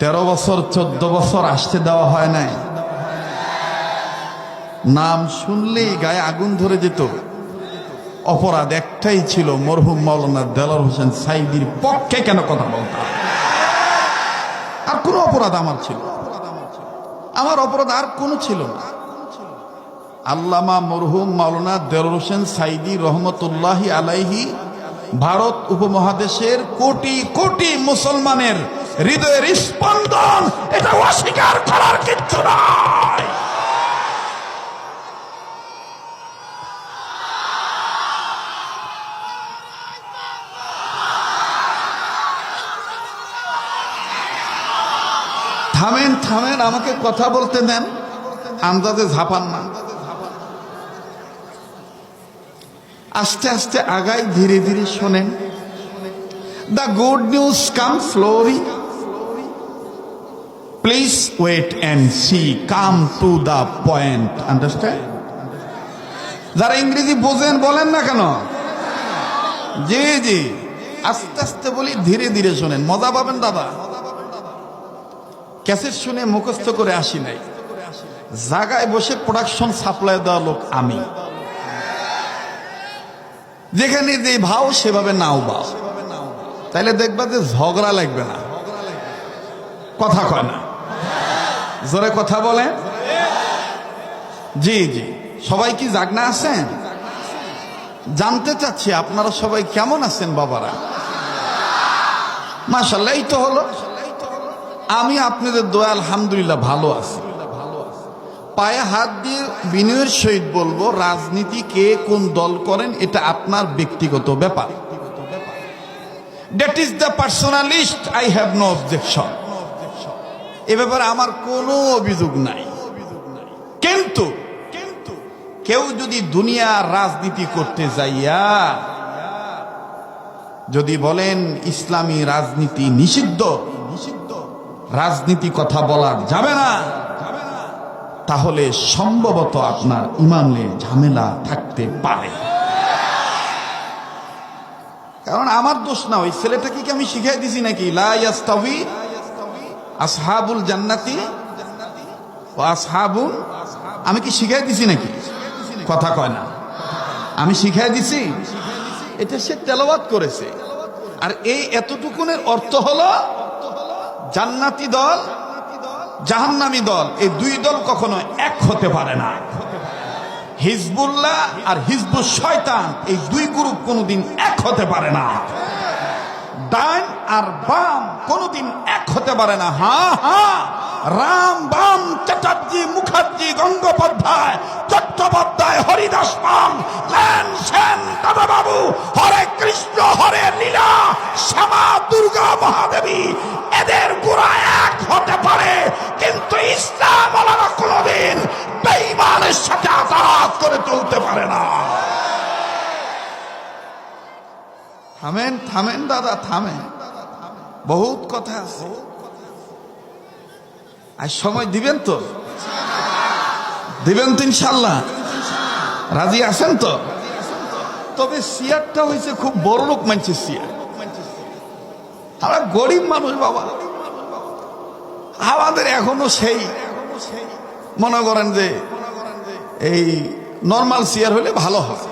13 বছর 14 বছর আসতে দেওয়া হয় নাই। নাম শুনলেই গায়ে আগুন ধরে যেত। অপরাধ একটাই ছিল, মরহুম মাওলানা দেলোয়ার হোসেন সাঈদীর পক্ষে কেন কথা বলতাম। আর কোনো অপরাধ আমার ছিল, আমার অপরাধ আর কোনো ছিল না। আল্লামা মরহুম মাওলানা দেলোয়ার হোসেন সাঈদী রহমতুল্লাহি আলাইহি ভারত উপমহাদেশের কোটি কোটি মুসলমানের হৃদয়ের স্পন্দন, এটা অস্বীকার করার কিচ্ছু নাই। থামেন থামেন, আমাকে কথা বলতে দেন, আন্দাজে ঝাঁপান না। আস্তে আস্তে আগাই, ধীরে ধীরে শোনেন। The good news come slowly, please wait and see, come to the point, understand? যারা ইংরেজি বোঝেন বলেন না কেন? জি জি, আস্তে আস্তে বলি, ধীরে ধীরে শোনেন, মজা পাবেন দাদা। ক্যাসেট শুনে মুখস্থ করে আসি নাই, জায়গায় বসে প্রোডাকশন সাপ্লাই দেওয়া লোক আমি। যেখানে যে ভাও সেভাবে নাও বাও, তাইলে দেখবা যে ঝগড়া লাগবে না। কথা কয় না, জোরে কথা বলে। জি জি, সবাই কি জাগনা আছেন? জানতে চাচ্ছি আপনারা সবাই কেমন আছেন বাবারা? মাশাআল্লাহ, এই তো হলো। আমি আপনাদের দোয়া আলহামদুলিল্লাহ ভালো আছি। পায়ে হাত দিয়ে বিনয়ের সহিত বলবো, রাজনীতি কে কোন দল করেন এটা আপনার ব্যক্তিগত ব্যাপার। That is the personalist, I have no objection. এ ব্যাপারে আমার কোনো অভিযোগ নাই। কিন্তু কেউ যদি দুনিয়ার রাজনীতি করতে যাইয়া যদি বলেন ইসলামী রাজনীতি নিষিদ্ধ, রাজনীতি কথা বলা যাবে না, তাহলে সম্ভবত আপনার ইমানে ঝামেলা থাকতে পারে। কারণ আমার দোষ না, ওই ছেলেটাকে কি আমি শিখাই দিছি নাকি লা ইয়াস্তাওয়ি আসহাবুল জান্নাতি ওয়া আসহাবুন, আমি কি শিখাই দিছি নাকি? কথা কয় না, আমি শিখাই দিছি। এটা সে তেলাওয়াত করেছে। আর এই এতটুকুনের অর্থ হলো জান্নাতি দল জাহান্নামী দল, এই দুই দল কখনো এক হতে পারে না। হিজবুল্লাহ আর হিজবুল শয়তান, এই দুই গ্রুপ কোনোদিন এক হতে পারে না। ডান আর বাম কোনোদিন এক হতে পারে না। হ্যাঁ হ্যাঁ, রাম বাম, চ্যাটার্জি মুখার্জি, গঙ্গোপাধ্যায়, চট্টোপাধ্যায়, হরিদাস পাল, লেন সেন, দাদা বাবু, হরে কৃষ্ণ হরে লীলা, শ্যামা দুর্গা মহাদেবী, এদের গোড়া এক হতে পারে, কিন্তু ইসলাম আলাদা কোনোদিন বেঈমানের সাথে আঘাত করে চলতে পারে না। থামেন থামেন দাদা, থামেন, বহুত কথা আছে। আর সময় দিবেন তো? দিবেন তো ইনশাল্লাহ? রাজি আছেন তো? তবে সিয়ারটা হয়েছে খুব বড় লোক মানছে সিয়ার। আমরা গরিব মানুষ বাবা, আমাদের এখনো সেই মনে করেন যে এই নর্মাল চেয়ার হলে ভালো হয়।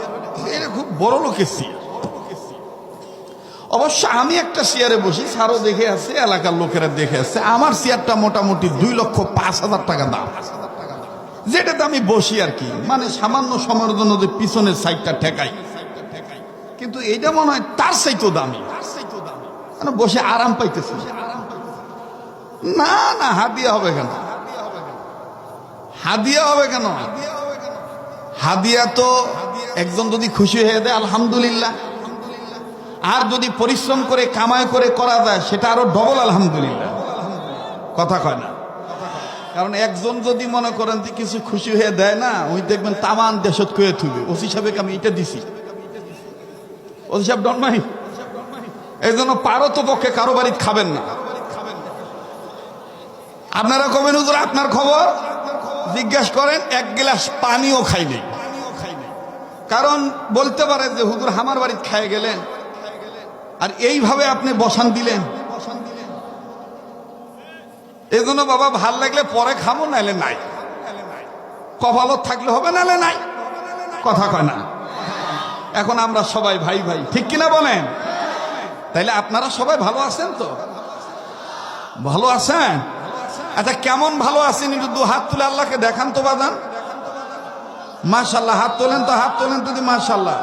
এটা খুব বড় লোকের চেয়ার। অবশ্য আমি একটা চেয়ারে বসি, সারও দেখে আছে, এলাকার লোকেরা দেখে আছে। আমার চেয়ারটা মোটামুটি 2,05,000 টাকা দাম, যেটাতে আমি বসি আর কি, মানে সামান্য সময়ের জন্য যে পিছনের সাইডটা ঠেকাই। কিন্তু এইটা মনে হয় তার চাইতেও দামি, বসে আরাম পাইতেছে। না না, হাদিয়া হবে কেন? হাদিয়া হবে কেন? হাদিয়া তো একজন যদি খুশি হয়ে দেয় আলহামদুলিল্লাহ, আর যদি পরিশ্রম করে কামাই করে করা যায় সেটা আরো ডবল আলহামদুলিল্লাহ। কথা কয় না? কারণ একজন যদি মনে করেন যে কিছু খুশি হয়ে দেয় না, ওই দেখবেন তামান দেশত কয়ে থুবে, ওসি সাহেবকে আমি এটা দিছি, ওসি সাহেব ডন মাই। এই জন্য পারো তো পক্ষে কারো বাড়ি খাবেন না। আপনারা কবেন হুজুর আপনার খবর জিজ্ঞেস করেন, এক গ্লাস পানিও খাইনি। কারণ বলতে পারে যে হুজুর আমার বাড়ি খাই গেলেন আর এইভাবে আপনি বসান দিলেন। এই জন্য বাবা ভাল লাগলে পরে খামো, নাইলে নাই। কপালত থাকলে হবে, নাইলে নাই। কথা কয় না। এখন আমরা সবাই ভাই ভাই, ঠিক কিনা বলেন? তাইলে আপনারা সবাই ভালো আছেন তো? ভালো আছেন? আচ্ছা, কেমন ভালো আছেন একটু দু হাত তুলে আল্লাহকে দেখান তো বাজান। মাশাল্লাহ, হাত তোলেন তো, হাত তোলেন তো মাশাল্লাহ।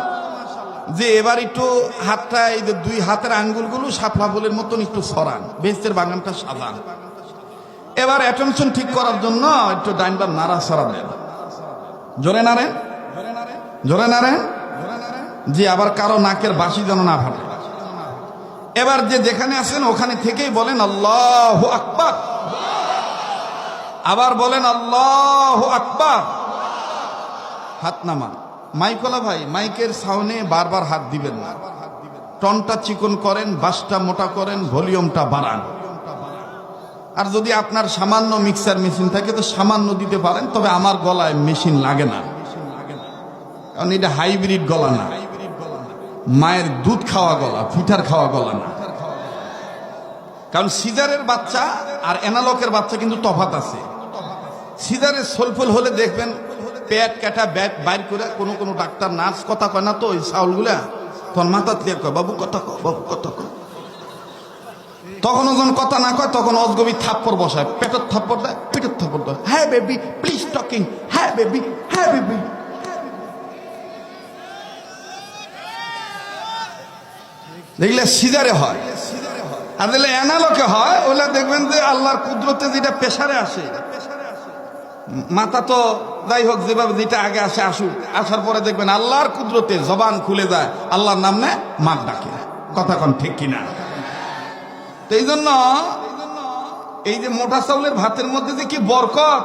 যে এবার একটু হাতটা, এই যে দুই হাতের আঙ্গুলগুলো শাপলা ফুলের মতন একটু সরান, বেস্তের বাগানটা সাজান। এবার অ্যাটেনশন ঠিক করার জন্য একটু ডাইনবার নাড়া সরা দেন। জোরে নাড়েন, জোরে নাড়েন। জি, আবার কারো নাকের বাঁশি যেন না ফাটে। এবার যে যেখানে আছেন ওখানে থেকেই বলেন আল্লাহু আকবার। আবার বলেন আল্লাহু আকবার। হাত নামান। মাইকলা ভাই, মাইকের সাউন্ডে বারবার হাত দিবেন না। টনটা চিকন করেন, বাসটা মোটা করেন, ভলিউমটা বাড়ান। আর যদি আপনার সামান্য মিক্সার মেশিন থাকে তো সামান্য দিতে পারেন, তবে আমার গলায় মেশিন লাগে না, কারণ এটা হাইব্রিড গলা না, মায়ের দুধ খাওয়া গলা, পিঠার খাওয়া গলা না। কারণ সিজারের বাচ্চা আর অ্যানালকের বাচ্চা কিন্তু তফাৎ আছে। সিজারের সোলফল হলে দেখবেন পেট কাটা ব্যাট বাইর করে কোনো কোনো ডাক্তার নার্স কথা কয় না তো, ওই চাউলগুলা তখন মাথা দিয়ে কয় বাবু কথা কয়, বাবু কথা কয়। তখন ওজন কথা না কয়, তখন অজগবি থাপ্পড় বসায়, পেটের থাপ্পড় দেয়, পেটের থাপ্পড় দেয়। হ্যাঁ বেবি প্লিজ টকিং, হ্যাঁ বেবি, হ্যাঁ বেবি। দেখলে সিজারে হয়, আর দেখলে অ্যানালকে হয়, ওলা দেখবেন যে আল্লাহর কুদরতে যেটা প্রেসারে আসে। মাথা তো যাই হোক, যেভাবে যেটা আগে আসে আসুক, আসার পরে দেখবেন আল্লাহর কুদরতে জবান খুলে যায়, আল্লাহর নাম নেয়, মাক ডাকে। কথা কন ঠিক কিনা? তো এই জন্য এই যে মোটা চাউলের ভাতের মধ্যে যে কি বরকত,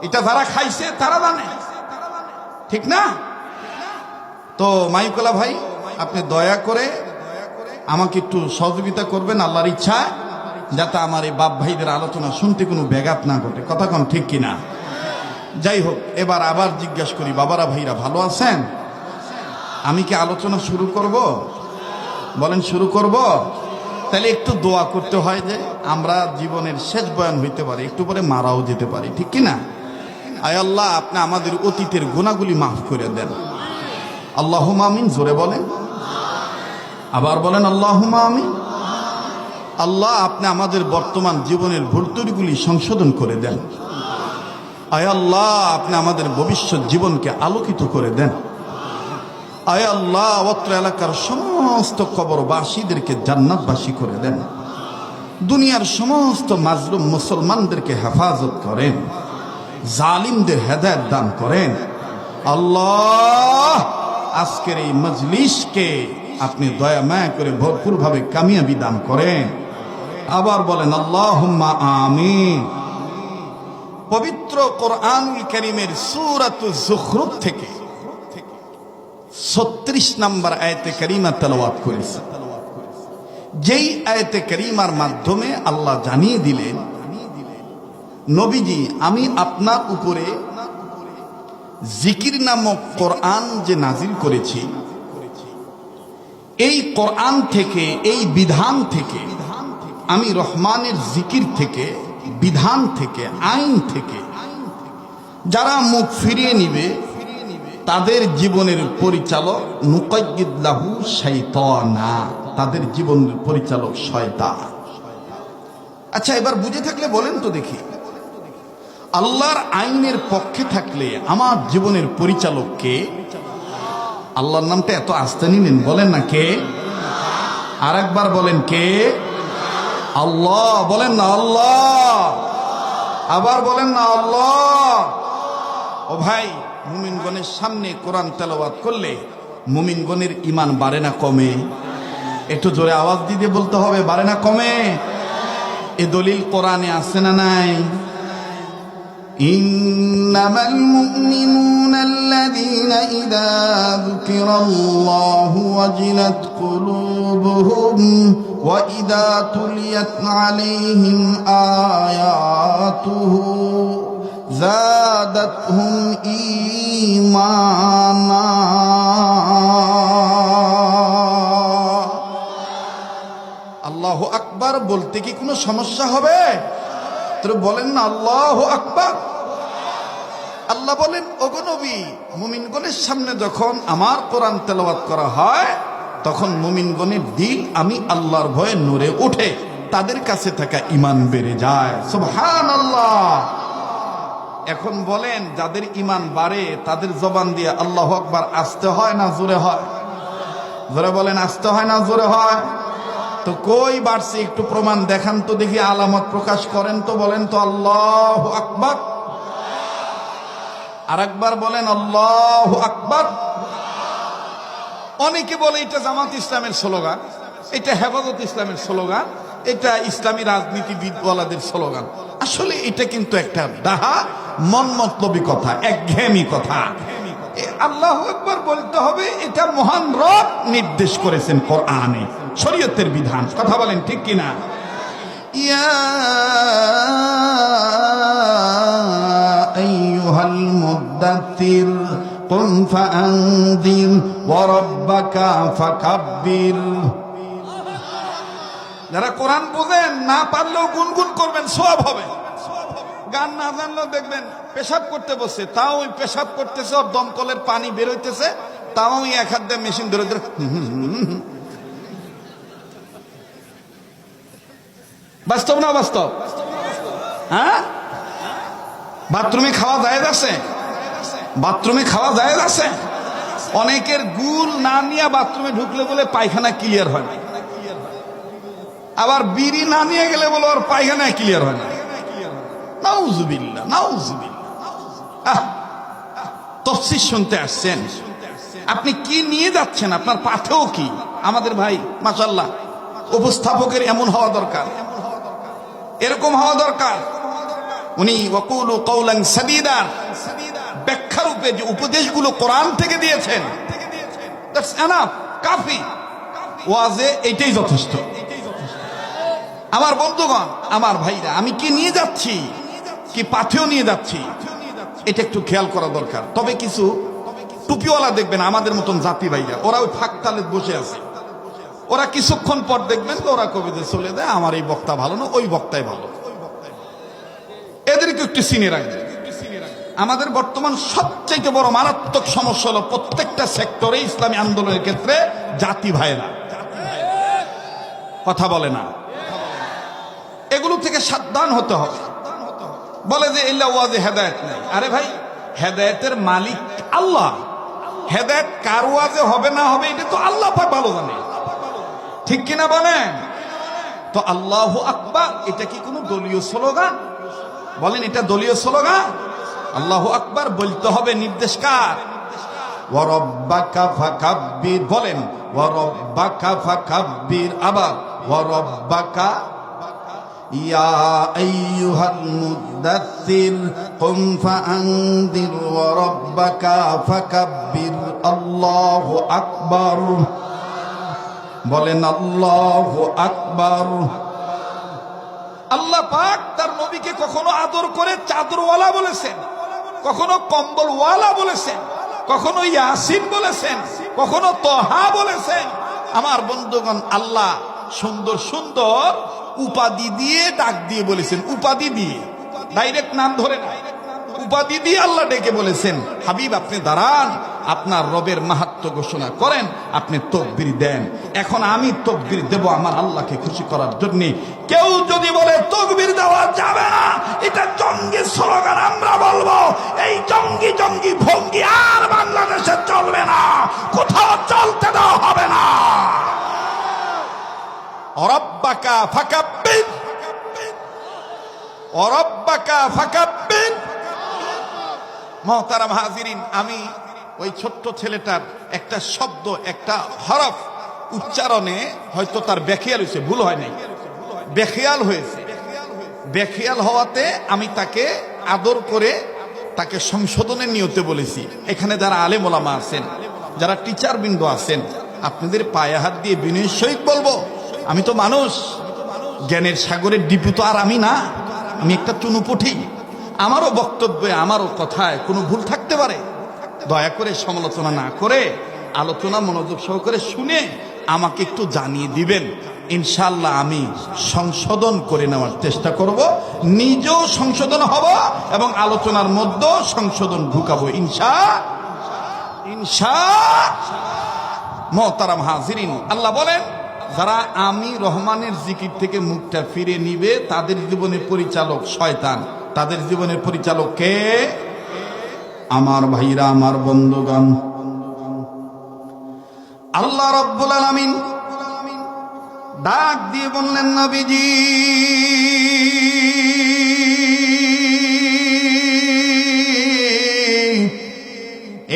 এটা যারা খাইছে তারা জানে, ঠিক না? তো মাইকলা ভাই, আপনি দয়া করে আমাকে একটু সহযোগিতা করবেন আল্লাহর ইচ্ছা, যাতে আমার এই বাপ ভাইদের আলোচনা শুনতে কোনো ব্যাঘাত না ঘটে। কথা কন ঠিক কিনা? যাই হোক, এবার আবার জিজ্ঞাসা করি, বাবারা ভাইরা ভালো আছেন? আমি কি আলোচনা শুরু করব? বলেন শুরু করব? তাহলে একটু দোয়া করতে হয় যে আমরা জীবনের শেষ বয়ান হইতে পারি, একটু পরে মারাও যেতে পারি, ঠিক কিনা? আয় আল্লাহ, আপনি আমাদের অতীতের গুনাহগুলি মাফ করে দেন। আল্লাহুম্মা আমিন। জোরে বলেন, আবার বলেন আল্লাহুম্মা আমিন। আল্লাহ, আপনি আমাদের বর্তমান জীবনের ভুল ত্রুটিগুলি সংশোধন করে দেন। আয় আল্লাহ, আপনি আমাদের ভবিষ্যৎ জীবনকে আলোকিত করে দেন। আয় আল্লাহ, অত্র এলাকার সমস্ত কবরবাসীদেরকে জান্নাতবাসী করে দেন। দুনিয়ার সমস্ত মাজলুম মুসলমানদেরকে হেফাজত করেন, জালিমদের হেদায়েত দান করেন। আল্লাহ, আজকের এই মজলিসকে আপনি দয়া মায়া করে ভরপুর ভাবে কামিয়াবি দান করেন। আবার বলেন আল্লাহুম্মা আমিন। পবিত্র কোরআনুল কারীমের সূরাতুজ যুখরুফ থেকে 36 নম্বর আয়াতে কারিমা তেলাওয়াত করেছি। যেই আয়াতে কারিমার মাধ্যমে আল্লাহ জানিয়ে দিলেন, নবীজি, আমি আপনার উপরে জিকির নামক কোরআন যে নাজিল করেছি, এই কোরআন থেকে, এই বিধান থেকে, আমি রহমানের জিকির থেকে, বিধান থেকে, আইন থেকে যারা মুখ ফিরিয়ে নিবে তাদের জীবনের পরিচালক নুকাইয়িদ লাহু শাইতানা, তাদের জীবনের পরিচালক শয়তান। আচ্ছা, এবার বুঝে থাকলে বলেন তো দেখি, আল্লাহর আইনের পক্ষে থাকলে আমার জীবনের পরিচালক কে? আল্লাহর নামটা এত আস্তে নিলেন, বলেন না কে? আর একবার বলেন কে? আল্লাহ। বলেন না আল্লাহ। আবার বলেন না আল্লাহ। ও ভাই, মুমিনগণের সামনে কোরআন তেলাওয়াত করলে মুমিনগণের ঈমান বাড়ে না কমে? একটু জোরে আওয়াজ দিয়ে বলতে হবে, বাড়ে না কমে? এ দলিল কোরআনে আছে না নাই? ইন্নামাল মুমিনুনা আল্লাযীনা ইযা যুকিরাল্লাহু ওয়াজিলাত কুলুবুহুম ওয়া ইযা তুলিয়াত আলাইহিম আয়াতুহু যাদাতহুম ঈমানা। আল্লাহু আকবার বলতে কি কোনো সমস্যা হবে? তো বলেন না আল্লাহু আকবার। আল্লাহ বলেন, ওগো নবী, মুমিনগণের সামনে যখন আমার কোরআন তেলাওয়াত করা হয় তখন মুমিনগণের দিল আমি আল্লাহর ভয়ে নূরে ওঠে, তাদের কাছে থাকা ঈমান বেড়ে যায়। সুবহানাল্লাহ। এখন বলেন, যাদের ঈমান বাড়ে তাদের জবান দিয়ে আল্লাহু আকবার আসতে হয় না জোরে হয়? জোরে বলেন, আসতে হয় না জোরে হয়? তো কই বাড়ছে একটু প্রমাণ দেখান তো দেখি, আলামত প্রকাশ করেন তো, বলেন তো আল্লাহু আকবার। আরেকবার বলেন আল্লাহু আকবার। অনেকে বলে এটা জামাত ইসলামের স্লোগান, এটা হেফাজত ইসলামের স্লোগান, এটা ইসলামী রাজনীতিবিদওয়ালাদের স্লোগান। আসলে এটা কিন্তু একটা ডাহা মন মতলবী কথা, একঘেয়েমি কথা। আল্লাহু আকবার বলতে হবে, এটা মহান রব নির্দেশ করেছেন কোরআনে, শরীয়তের বিধান। কথা বলেন ঠিক কিনা? ইয়া আইয়ুহাল মুদ্দাথির কুম ফাআনদির ওয়া রাব্বাকা ফাকাব্বির। যারা কোরআন বুঝেন না পারলেও গুনগুন করবেন, সওয়াব হবে। গান না জানলেও দেখবেন পেশাব করতে বসে, তাও ওই পেশাব করতেছে, ওর দমকলের পানি বের হইতেছে, তাও ওই এক হাত দিয়ে মেশিন ধরে ধরে। বাস্তব না বাস্তব? হ্যাঁ, বাথরুমে খাওয়া জায়েজ আছে? বাথরুমে খাওয়া জায়েজ আছে? অনেকের গুল না নিয়ে বাথরুমে ঢুকলে বলে পায়খানা ক্লিয়ার হয় না, আবার বিড়ি না নিয়ে গেলে বলে ওর পায়খানা ক্লিয়ার হয় না। নাউজুবিল্লাহ, নাউজুবিল্লাহ। তাফসীর শুনতে আসছেন, আপনি কি নিয়ে যাচ্ছেন? আপনার পাঠেও কি? আমাদের ভাই মাশাআল্লাহ উপস্থাপকের এমন হওয়া দরকার, এরকম হওয়া দরকার। উনি ওয়াকুলু কওলান সাদীদা ব্যাখ্যা রূপে যে উপদেশগুলো কোরআন থেকে দিয়েছেন, দ্যাটস এনাফ, কাফি। ওয়াজে এইটাই যথেষ্ট। আমার বন্ধুগণ, আমার ভাইরা, আমি কি নিয়ে যাচ্ছি, কি পাথেও নিয়ে যাচ্ছি, এটা একটু খেয়াল করা দরকার। তবে কিছু টুপিওয়ালা দেখবেন আমাদের মতন জাতি ভাইরা, ওরা ওই ফাঁকতালে বসে আছে, ওরা কিছুক্ষণ পর দেখবেন তো ওরা কবিতে চলে যায়, আমার এই বক্তা ভালো না, ওই বক্তাই ভালো। এদেরকে একটু চিনে রাখবেন। আমাদের বর্তমান সবচাইতে বড় মারাত্মক সমস্যা হলো প্রত্যেকটা সেক্টরে ইসলামী আন্দোলনের ক্ষেত্রে জাতি ভাইরা কথা বলে না। এগুলো থেকে সাবধান হতে হবে। বলে যে ইল্লা ওয়াজে হেদায়েত নাই। আরে ভাই, হেদায়েতের মালিক আল্লাহ। হেদায়েত কার ওয়াজে হবে না হবে এটা তো আল্লাহ পাক ভালো জানে, ঠিক কিনা বলেন? তো আল্লাহু আকবার এটা কি কোনো দলীয় স্লোগান? বলেন, এটা দলীয় স্লোগান? আল্লাহু আকবার বলতে হবে, নির্দেশ কার? ওয়া রাব্বাকা ফাকাব্বির। বলেন ওয়া রাব্বাকা ফাকাব্বির। আবার ওয়া রাব্বাকা ইয়া আইয়ুহাল মুদ্দাথির কুম ফাআনদির ওয়া রাব্বাকা ফাকাব্বির। আল্লাহু আকবার। বলেন আল্লাহু আকবার। আল্লাহ পাক তার নবীকে কখনো আদর করে চাদরওয়ালা বলেছেন, কখনো কম্বলওয়ালা বলেছেন, কখনো ইয়াসিন বলেছেন, কখনো তহা বলেছেন। আমার বন্ধুগণ, আল্লাহ সুন্দর সুন্দর উপাধি দিয়ে ডাক দিয়ে বলেছেন, উপাধি দিয়ে, ডাইরেক্ট নাম ধরে না, উপাধি দিয়ে আল্লাহ ডেকে বলেছেন, হাবিব আপনি দাঁড়ান, আপনার রবের মাহাত্ম্য ঘোষণা করেন, আপনি তাকবীর দেন। এখন আমি তাকবীর দেব আমার আল্লাহকে খুশি করার জন্য। কেউ যদি বলে তাকবীর দেওয়া যাবে না, এটা জঙ্গি স্লোগান, আমরা বলবো এই জঙ্গি জঙ্গি ভঙ্গি আর বাংলাদেশে চলবে না, কোথাও চলতে দেওয়া হবে না। রাব্বাকা ফাকাব্বির, রাব্বাকা ফাকাব্বির। মুহতারাম হাজিরিন, আমি ওই ছোট্ট ছেলেটার একটা শব্দ, একটা হরফ উচ্চারণে হয়তো তার বেখেয়াল হয়েছে, ভুল হয় নাই, বেখেয়াল হয়েছে। বেখেয়াল হওয়াতে আমি তাকে আদর করে তাকে সংশোধনের নিয়তে বলেছি। এখানে যারা আলেম ওলামা আছেন, যারা টিচার বৃন্দ আছেন, আপনাদের পায়ে হাত দিয়ে বিনয়ের সহিত বলবো, আমি তো মানুষ, জ্ঞানের সাগরের ডিপু তো আর আমি না, আমি একটা চুনুপুঠি। আমারও বক্তব্যে, আমারও কথায় কোনো ভুল থাকতে পারে। দয়া করে সমালোচনা না করে আলোচনা মনোযোগ সহকারে শুনে আমাকে একটু জানিয়ে দিবেন। ইনশাআল্লাহ আমি সংশোধন করে নেওয়ার চেষ্টা করব, নিজেও সংশোধন হব এবং আলোচনার মধ্যেও সংশোধন ঢুকাবো মোহতারাম হাজিরিন, আল্লাহ বলেন যারা আমি রহমানের জিকির থেকে মুখটা ফিরে নিবে তাদের জীবনের পরিচালক শয়তান। তাদের জীবনের পরিচালক কে? আমার ভাইরা, আমার বন্ধুগণ, আল্লাহ রাব্বুল আলামিন ডাক দিয়ে বললেন, নবীজি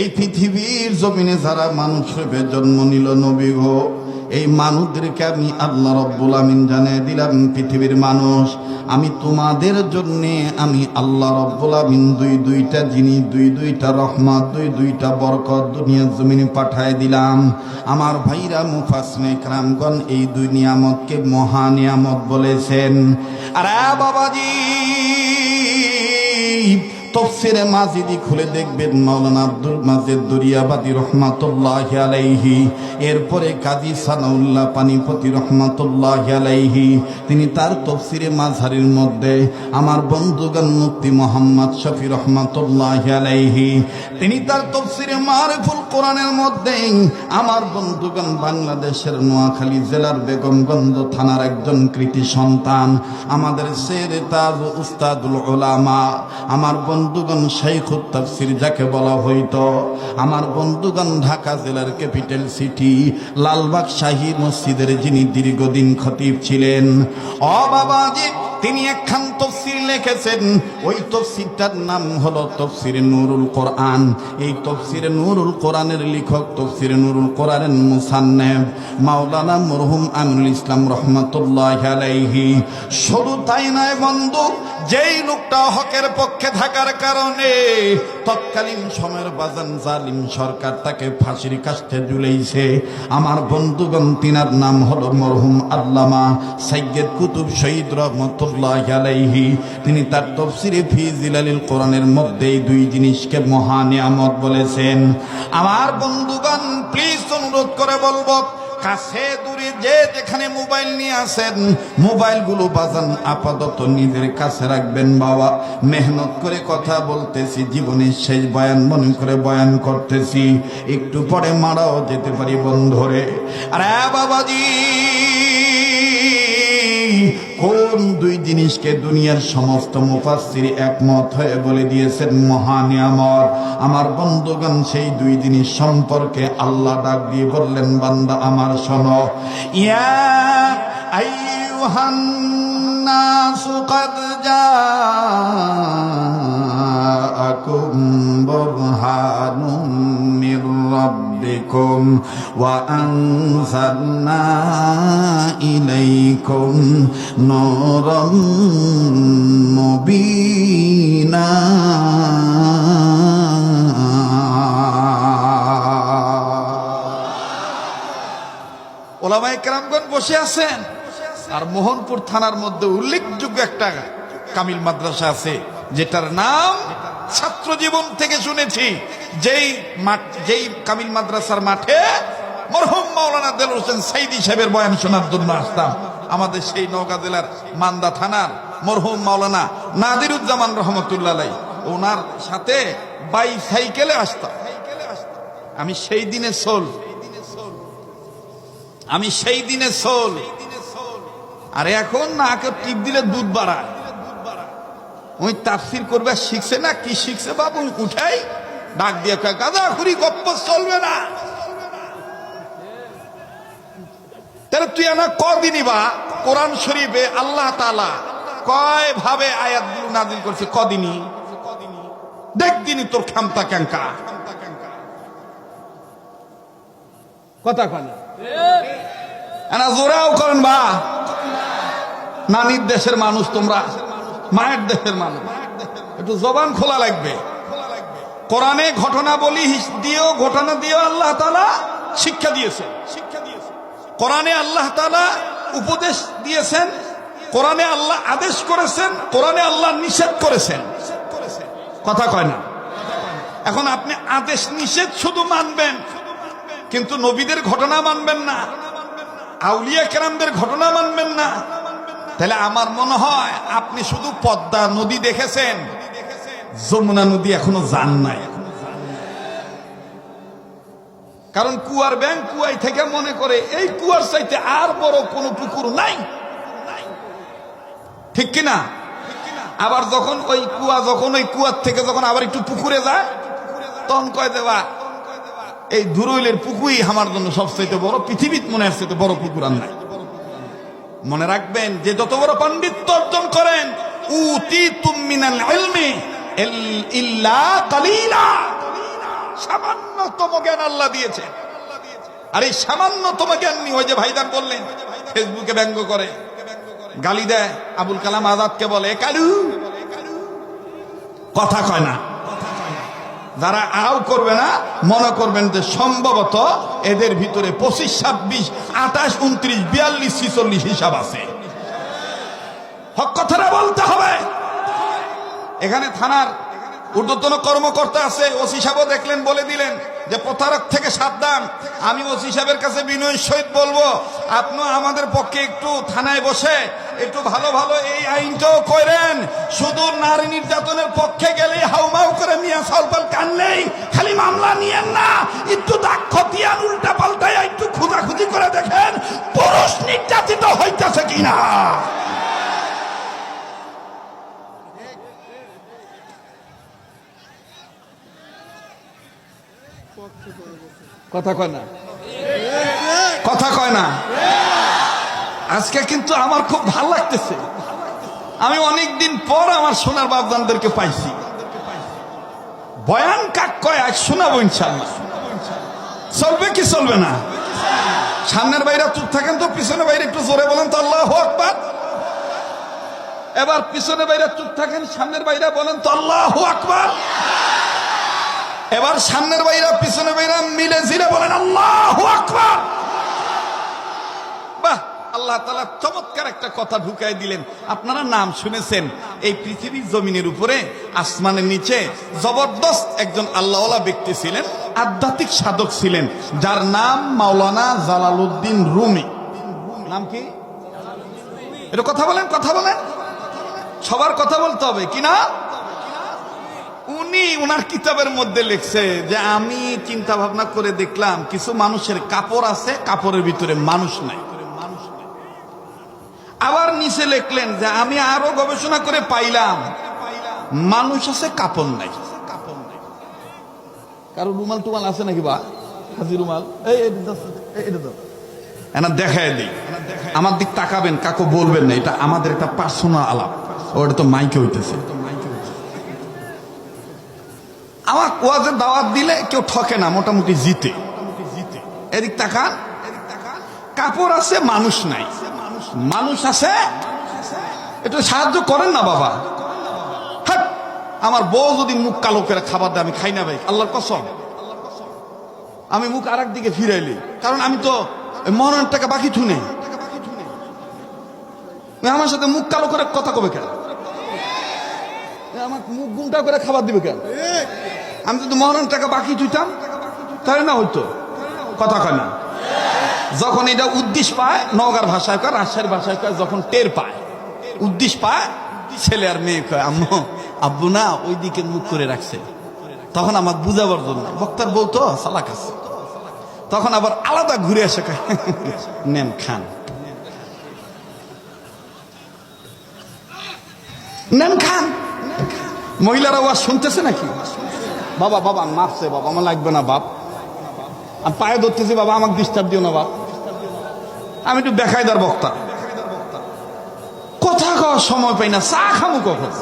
এই পৃথিবীর জমিনে যারা মানুষ রূপে জন্ম নিল নবী গো, এই মানুষদেরকে আমি আল্লাহ রাব্বুল আমিন জানিয়ে দিলাম, পৃথিবীর মানুষ আমি তোমাদের জন্য আমি আল্লাহ রাব্বুল আমিন দুইটা জিনিস, দুইটা রহমত, দুইটা বরকত দুনিয়ার জমিনে পাঠায় দিলাম। আমার ভাইরা মুফাসসিরিনে কেরামগণ এই দুই নিয়ামতকে মহা নিয়ামত বলেছেন। আর বাবাজি তাফসীরে মাজিদি খুলে দেখবেন, মাওলানা আব্দুল মাজেদ দরিয়াবাদী রহমাতুল্লাহি আলাইহি, এরপরে কাজী সানাউল্লাহ পানিপতি রহমাতুল্লাহি আলাইহি, তিনি তার তাফসীরে মাযহারির মধ্যে, আমার বন্ধুগণ মুফতি মুহাম্মদ শফি রহমাতুল্লাহি আলাইহি, তিনি তার তাফসীরে মারিফুল কোরআনের মধ্যে, আমার বন্ধুগণ বাংলাদেশের নোয়াখালী জেলার বেগমগঞ্জ থানার একজন কৃতি সন্তান, আমাদের শেরে তাজ উস্তাদুল উলামা, আমার বন্ধুগণ শাইখুত তাফসীর যাকে বলা হইতো, আমার বন্ধুগণ ঢাকা জেলার ক্যাপিটাল সিটি লালবাগ শাহী মসজিদের যিনি দীর্ঘদিন খতিব ছিলেন, ও বাবাজি তিনি একখান তাফসীর লিখেছেন। ওই তাফসীরটার নাম হলো তাফসীরে নূরুল কোরআন। এই তাফসীরে নূরুল কোরআনের লেখক, তাফসীরে নূরুল কোরআনের মুসান্নিফ মাওলানা মরহুম আমিনুল ইসলাম রহমাতুল্লাহি আলাইহি। শুধু তাই নয় বন্ধু, যেই লোকটা হকের পক্ষে থাকার কারণে তৎকালীন সময়ের বাজান জালিম সরকার তাকে ফাঁসির কাস্টে ঝুলাইছে, আমার বন্ধুগণ তিনার নাম হলো মরহুম আল্লামা সাইয়্যিদ কুতুব শহীদ রহমাতুল্লাহি আলাইহি। তিনি তার তাফসীরে ফি জিলালিল কোরআনের মধ্যে এই দুই জিনিসকে মহা নিয়ামত বলেছেন। আমার বন্ধুগণ প্লিজ অনুরোধ করে বলবো, কাছে দূরে যে যেখানে মোবাইল নিয়ে আসেন, মোবাইলগুলো বাজান আপাতত নিজের কাছে রাখবেন। বাবা মেহনত করে কথা বলতেছি, জীবনের শেষ বয়ান মনে করে বয়ান করতেছি, একটু পরে মারাও যেতে পারি বন্ধুরে। আরে বাবাজি কোন দুই জিনিসকে দুনিয়ার সমস্ত মুফাসসির একমত হয়ে বলে দিয়েছেন মহা নিয়ামত? আমার বন্ধুগণ সেই দুই জিনিস সম্পর্কে আল্লাহ ডাক দিয়ে বললেন, বান্দা আমার শোনো, ইয়া আইয়ুহান নাসু ক্বাদ জাআকুম বুরহানুম মির রাব্বিকুম ওয়া আনজালনা ইলাইকুম নূরাম মুবিনা। ওলামায়ে কেরামগণ বসে আছেন, আর মোহনপুর থানার মধ্যে উল্লেখযোগ্য একটা কামিল মাদ্রাসা আছে, যেটার নাম ছাত্র জীবন থেকে শুনেছি, যেই কামিল মাদ্রাসার মাঠে মরহুম মাওলানা দেলোয়ার হোসেন সাইদি সাহেবের বয়ান শোনার জন্য আসতাম। আমাদের সেই নওগাঁ জেলার মান্দা থানার মরহুম মাওলানা নাদিরুজ্জামান রহমতুল্লাহ আলাইহি, ওনার সাথে বাইসাইকেলে আসতাম। আমি সেই দিনে সোল, আর এখন না টিপ দিলে দুধ বাড়ায়। ওই তাফসীর করবে শিখছে না, কি শিখছে বাবু, উঠাই ডাক দিয়ে কয় গাঁজাখুরি গপ্প চলবে না। তাহলে তুই আমার কদিনই বা কোরআন শরীফে আল্লাহ তাআলা কয় ভাবে আয়াতগুলো নাযিল করছে, কদিনই দেখ দিনই তোর ক্ষমতা ক্যাঙ্কা কথা কয় না জোরাও করেন বা নানির দেশের মানুষ, তোমরা মায়ের দেশের মানুষ, একটু জবান খোলা লাগবে। কোরআনে ঘটনা বলি দিয়েও, ঘটনা দিয়েও আল্লাহ তাআলা শিক্ষা দিয়েছেন। কোরআনে আল্লাহ তাআলা উপদেশ দিয়েছেন, কোরআনে আল্লাহ আদেশ করেছেন, কোরআনে আল্লাহ নিষেধ করেছেন। কথা কয় না? এখন আপনি আদেশ নিষেধ শুধু মানবেন, কিন্তু নবীদের ঘটনা মানবেন না। আউলিয়া কেরামদের ঘটনা মানবেন না, তাহলে আমার মনে হয় আপনি শুধু পদ্মা নদী দেখেছেন, যমুনা নদী এখনো যান নাই। কারণ কুয়ার ব্যাংক কুয়াই থেকে মনে করে এই কুয়ার চাইতে আর বড় কোনো পুকুর নাই, ঠিক কিনা? আবার যখন ওই কুয়ার থেকে যখন আবার একটু পুকুরে যায়, তখন কয় দেবা এই ধুরইলের পুকুরই আমার জন্য সবচাইতে বড়, পৃথিবীর মনে আসছে বড় পুকুর আর নাই। মনে রাখবেন, যে যত বড় পাণ্ডিত্য অর্জন করেন, উতিতুম মিনাল ইলমি ইল্লা কালিলা, সামান্যতম জ্ঞান আল্লাহ দিয়েছেন। আর এই সামান্যতম জ্ঞান নিয়ে ওই যে ভাইজান বললেন, ফেসবুকে ব্যঙ্গ করে, গালি দেয়, আবুল কালাম আজাদকে বলে কালু, কথা কয় না। যারা আও করবে না, মনে করবেন যে সম্ভবত এদের ভিতরে 25, 26, 28, 29, 42, 46 হিসাব আছে। হক কথাটা বলতে হবে। এখানে থানার ঊর্ধ্বতন কর্মকর্তা আছে, ওসি সাহেবও দেখলেন, বলে দিলেন যে প্রতারক থেকে সাবধান। আমি ওসি সাহেবের কাছে বিনয়ের সহিত বলবো, আপনিও আমাদের পক্ষে একটু থানায় বসে একটু ভালো ভালো এই আইনটাও করেন। শুধু নারী নির্যাতনের পক্ষে গেলেই হাউমাউ করে মিয়া সালপাল কানলেই খালি মামলা নিয়েন না, একটু দাক্ষতিয়ান উল্টা পাল্টায় একটু খুঁজাখুঁজি করে দেখেন পুরুষ নির্যাতিত হইতেছে কিনা। কথা কয় না, কথা কয় না। আজকে কিন্তু আমার খুব ভালো লাগতেছে, আমি অনেকদিন পর আমার সোনার বাপজানদেরকে পাইছি। বয়ান কাক কয় আজ শোনাবো ইনশাআল্লাহ। চলবে কি চলবে না? সামনের বাইরে চুপ থাকেন তো, পিছনে বাইরে একটু জোরে বলেন তো আল্লাহু আকবার। এবার পিছনে বাইরে চুপ থাকেন, সামনের বাইরে বলেন তো আল্লাহু আকবার। এবার সামনের বাইরা পিছনে বাইরা মিলে জিরে বলেন আল্লাহু আকবার। বাহ, আল্লাহ তাআলা চমৎকার একটা কথা ঢুকাই দিলেন। আপনারা নাম শুনেছেন, এই পৃথিবীর জমিনের উপরে আসমানের নিচে জবরদস্ত একজন আল্লাহওয়ালা ব্যক্তি ছিলেন, আধ্যাত্মিক সাধক ছিলেন, যার নাম মাওলানা জালালউদ্দিন রুমি। নাম কি? এটা কথা বলেন, কথা বলেন, সবার কথা বলতে হবে কিনা। উনি উনার কিতাবের মধ্যে লিখছে যে আমি চিন্তা ভাবনা করে দেখলাম কিছু মানুষের কাপড় আছে, কাপড়ের ভিতরে মানুষ নাই। আবার নিচে লিখলেন যে আমি আরো গবেষণা করে পাইলাম মানুষ আছে, কাপড় নাই। কারো রুমাল টুমাল আছে নাকি? বা হাজি রুমাল এনা দেখায় দিই, আমার দিক তাকাবেন, কাকু বলবেন না, এটা আমাদের একটা পার্সোনাল আলাপ। ওটা তো মাইকে হইতেছে। আমার ওয়াজের দাওয়াত দিলে কেউ ঠকে না, মোটামুটি জিতে। এদিক তাকান, কাপড় আছে, মানুষ নাই। মানুষ আছে, একটু সাহায্য করেন না বাবা। হ্যাঁ, আমার বউ যদি মুখ কালো করে খাবার দেয় আমি খাই না ভাই, আল্লাহর কসম। আমি মুখ আর দিকে ফিরাইলি, কারণ আমি তো মরণের টাকা বাকি থুনে। আমার সাথে মুখ কালো করে কথা কবে কেন? আমার মুখ গুমটা করে খাবার দিবে কেন? আমি যদি মহারণ টাকা বাকি থুইতাম তাহলে না হইতো। কথা কয় না। যখন এটা উদ্দেশ্য পায়, নওগাঁর ভাষায় কয়, রাজশাহীর ভাষায় কয়, যখন টের পায়, উদ্দেশ্য পায়, ছেলে আর মেয়ে কয় আম্মু আব্বু না ওই দিকে মুখ করে রাখছে, তখন আমার বুঝাবার জন্য। বক্তার বউ তো চালাক আছে, তখন আবার আলাদা ঘুরে আসে, কয় নেন খান, নেন খান। মহিলারা ওয়াজ শুনতেছে নাকি? বাবা বাবা মারছে, বাবা আমার লাগবে না, বাপ আমি পায়ে ধরতেছি, বাবা আমাকে ডিস্টার্ব দিও না বাপ। আমি একটু বেকায়দার বক্তা, কথা কওয়ার সময় পাই না, চা খামু কখন?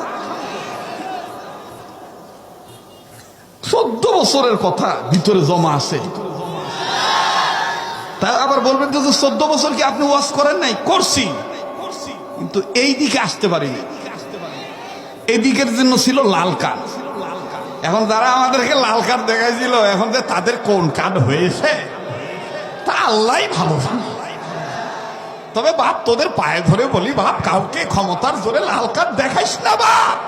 14 বছরের কথা ভিতরে জমা আছে। তাই আবার বলবেন যে 14 বছর কি আপনি ওয়াজ করেন নাই? করছি, কিন্তু এই দিকে আসতে পারিনি। এদিকের জন্য ছিল লাল কার্ড। এখন যারা আমাদেরকে লাল কার্ড দেখাইছিল, এখন যে তাদের কোন কার্ড হয়েছে তা আল্লাহ ভালো জানে। তবে বাপ তোদের পায়ে ধরে বলি, বাপ কাউকে ক্ষমতার জোরে লাল কার্ড দেখাইস না বাপ।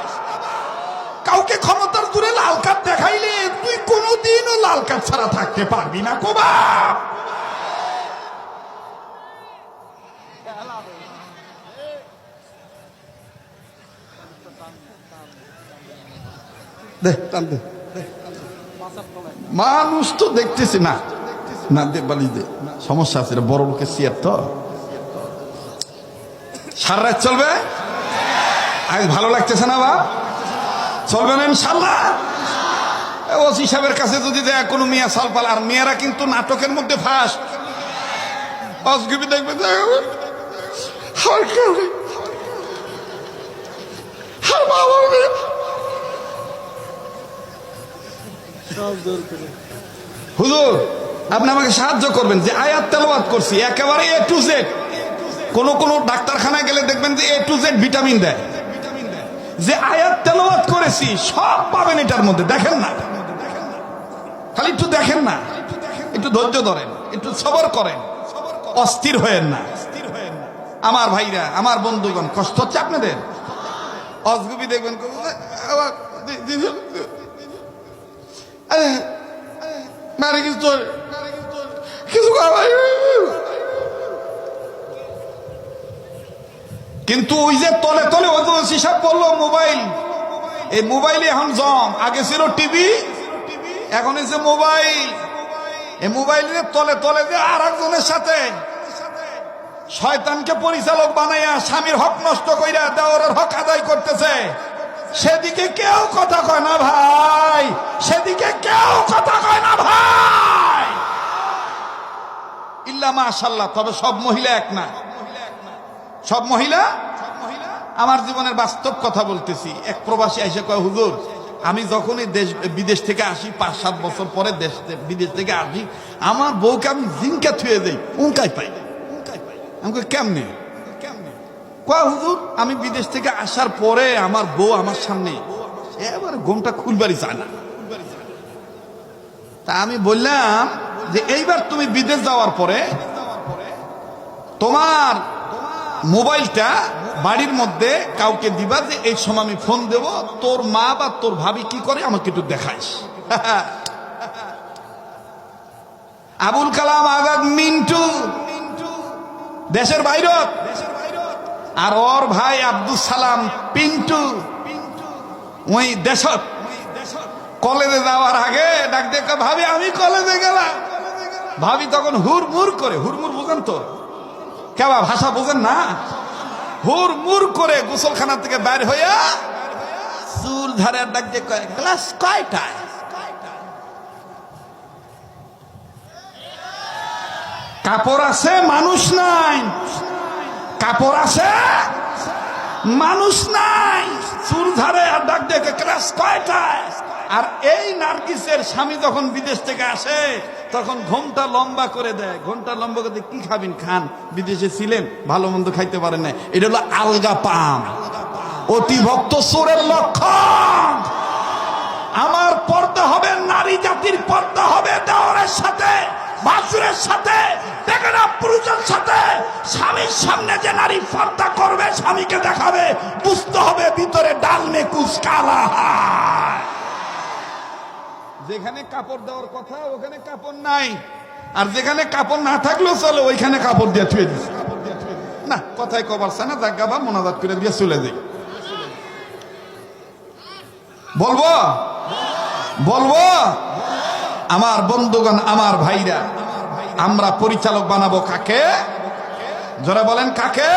কাউকে ক্ষমতার জোরে লাল কার্ড দেখাইলে তুই কোনোদিনও লাল কার্ড ছাড়া থাকতে পারবি না কো বাপ। দে টান দে। মানুষ তো দেখতেছি না, না দে বালি দে, সমস্যা আছে, বড় লোকের চেয়ার তো। সারা রাত চলবে? আজ ভালো লাগতেছে না বা? চলবে না ইনশাল্লাহ? ওসি সাহেবের কাছে যদি দেয় কোনো মেয়ে সালপাল, আর মেয়েরা কিন্তু নাটকের মধ্যে ফার্স্ট। অসগিবি দেখবে হুজুর আপনি আমাকে সাহায্য করবেন যে আয়াত তেলাওয়াত করছি একেবারে এ টু জেড। কোন কোন ডাক্তারখানায় গেলে দেখবেন যে এ টু জেড ভিটামিন দেয়। যে আয়াত তেলাওয়াত করেছি সব পাবেন এটার মধ্যে। দেখেন না, খালি একটু দেখেন না, একটু ধৈর্য ধরেন, একটু সবর করেন, অস্থির হয়েন না আমার ভাইরা, আমার বন্ধুগণ। কষ্ট হচ্ছে আপনাদের? অজগুবি দেখবেন কিন্তু ওই যে তলে তলে হিসাব করলো মোবাইল। এই মোবাইলে এখন জম, আগে ছিল টিভি, এখন এসে মোবাইল। এই মোবাইলের তলে তলে যে আর একজনের সাথে শয়তানকে পরিচালক বানাইয়া স্বামীর হক নষ্ট কইরা দেওয়ার হক আদায় করতেছে। সেদিকে কেউ কথা কয় না ভাই, সেদিকে কেউ কথা কয় না ভাই, ইল্লা মাশাআল্লাহ। তবে সব মহিলা এক না, সব মহিলা। আমার জীবনের বাস্তব কথা বলতেছি। এক প্রবাসী এসে কয় হুজুর আমি যখনই বিদেশ থেকে আসি, 5-7 বছর পরে বিদেশ থেকে আসি, আমার বউকে আমি জিনকা থুয়ে দেই, উনকাই পাই। আমি কই কেমনে? কয় হুজুর আমি বিদেশ থেকে আসার পরে আমার বউ আমার সামনে এবারে ঘুমটা খুলবারই চায় না। তা আমি বললাম যে এইবার তুমি বিদেশ যাওয়ার পরে তোমার মোবাইলটা বাড়ির মধ্যে কাউকে দিবা, যে এই সময় আমি ফোন দেব, তোর মা বা তোর ভাবি কি করে আমাকে একটু দেখাইস। আবুল কালাম আজাদ মিন্টু দেশের বাইরে, আর ওর ভাই আব্দুল সালাম পিন্টু ওই দেশত। কলেজে যাওয়ার আগে ডাক দেখে ভাবি আমি কলেজে গেলাম। ভাবি তখন হুড়মুড় করে, হুড়মুড় বুঝেন তো কেবা ভাষা বুঝেন না, হুড়মুড় করে গোসলখানা থেকে বাইর হইয়া চুল ধারে ডাক দিয়ে কয় ক্লাস কয়টায়? কাপড় আছে মানুষ নাই, কাপড় আছে মানুষ নাই, চুল ধারে আর ডাক দেখে ক্লাস কয়টায়? আর এই নার্গিসের স্বামী যখন বিদেশ থেকে আসে তখন ঘোমটা লম্বা করে দেয়। ঘোমটা লম্বা করে কি খাবেন খান, বিদেশে ছিলেন ভালো মন্দ খাইতে পারেন না। এটা হলো আলগা পাম, অতি ভক্ত চোরের লক্ষণ। আমার পর্দা হবে, নারী জাতির পর্দা হবে দেওরের সাথে, ভাসুরের সাথে, দেখেনা পুরুষের সাথে। স্বামীর সামনে যে নারী পর্দা করবে, স্বামীকে দেখাবে, বুঝতে হবে ভিতরে ডাল মে কুছ কালা হয়। যেখানে কাপড় দেওয়ার কথা ওখানে কাপড় নাই, আর যেখানে কাপড় না থাকলেও চলো ওইখানে কাপড় দিয়ে থুয়ে দিচ্ছে। না কথাই কবার চায় না, জায়গা বা মোনাজাত করে দিয়ে চলে যাই। বলবো বলবো আমার বন্ধুগণ, আমার ভাইরা, আমরা পরিচালক বানাবো কাকে? যারা বলেন কাকে?